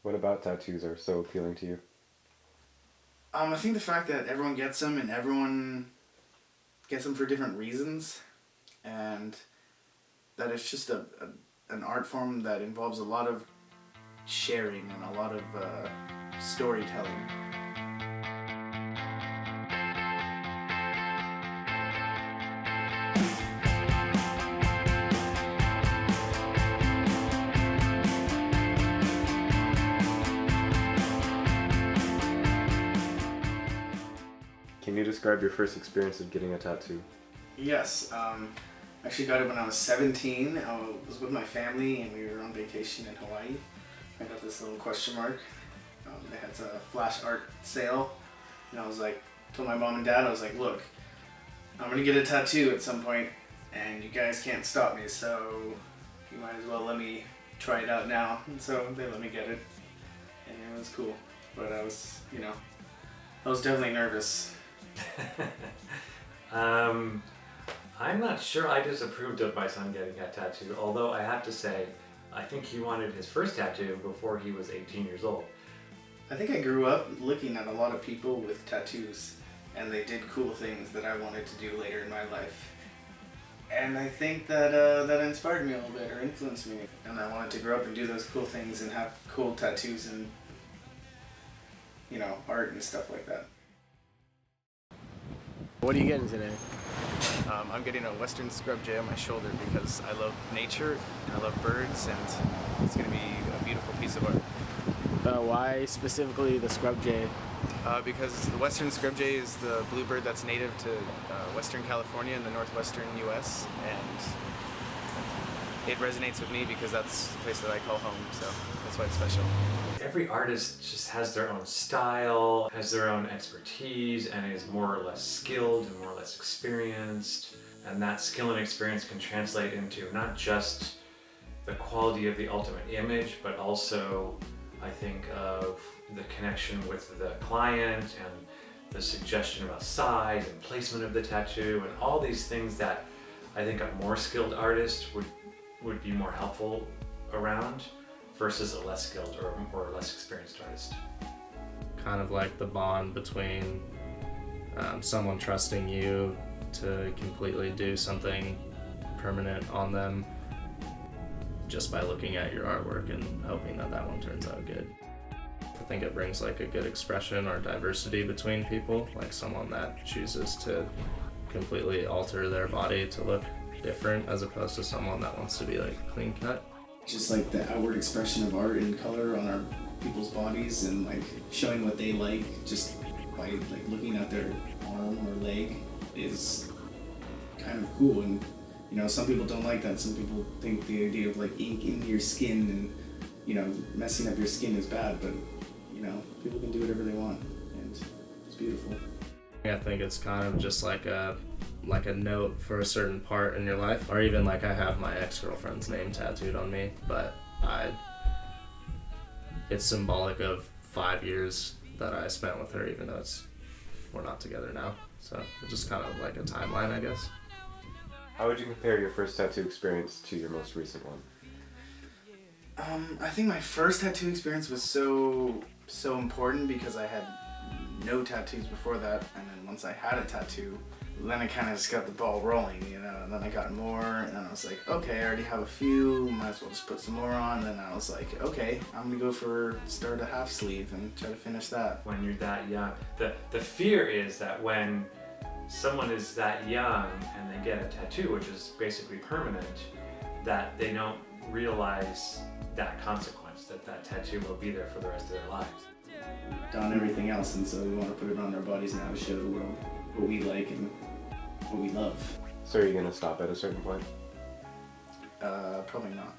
What about tattoos are so appealing to you? I think the fact that everyone gets them and everyone gets them for different reasons, and that it's just an art form that involves a lot of sharing and a lot of storytelling. Can you describe your first experience of getting a tattoo? Yes, actually got it when I was 17. I was with my family and we were on vacation in Hawaii. I got this little question mark. They had a flash art sale, and I was like, told my mom and dad, I was like, look, I'm gonna get a tattoo at some point, and you guys can't stop me, so you might as well let me try it out now. And so they let me get it, and it was cool. But I was definitely nervous. I'm not sure I disapproved of my son getting a tattoo, although I have to say, I think he wanted his first tattoo before he was 18 years old. I think I grew up looking at a lot of people with tattoos, and they did cool things that I wanted to do later in my life. And I think that that inspired me a little bit, or influenced me. And I wanted to grow up and do those cool things and have cool tattoos and, art and stuff like that. What are you getting today? I'm getting a Western scrub jay on my shoulder because I love nature and I love birds, and it's going to be a beautiful piece of art. Why specifically the scrub jay? Because the Western scrub jay is the bluebird that's native to Western California in the northwestern U.S., and it resonates with me because that's the place that I call home, so that's why it's special. Every artist just has their own style, has their own expertise, and is more or less skilled and more or less experienced. And that skill and experience can translate into not just the quality of the ultimate image, but also, I think, of the connection with the client and the suggestion about size and placement of the tattoo and all these things that I think a more skilled artist would be more helpful around versus a less skilled or less experienced artist. Kind of like the bond between someone trusting you to completely do something permanent on them just by looking at your artwork and hoping that that one turns out good. I think it brings like a good expression or diversity between people, like someone that chooses to completely alter their body to look different as opposed to someone that wants to be like clean cut. Just like the outward expression of art and color on our people's bodies, and like showing what they like just by like looking at their arm or leg is kind of cool. And some people don't like that. Some people think the idea of like ink into your skin and messing up your skin is bad, but people can do whatever they want, and it's beautiful. I think it's kind of just like a note for a certain part in your life, or even like I have my ex-girlfriend's name tattooed on me, but it's symbolic of 5 years that I spent with her, even though we're not together now. So it's just kind of like a timeline, I guess. How would you compare your first tattoo experience to your most recent one? I think my first tattoo experience was so important because I had no tattoos before that, and then once I had a tattoo, then I kind of just got the ball rolling, and then I got more, and then I was like, okay, I already have a few, might as well just put some more on. Then I was like, okay, I'm gonna go start a half sleeve and try to finish that. When you're that young, the fear is that when someone is that young and they get a tattoo, which is basically permanent, that they don't realize that consequence, that tattoo will be there for the rest of their lives. Done everything else, and so we want to put it on our bodies now to show the world what we like and what we love. So are you going to stop at a certain point? Probably not.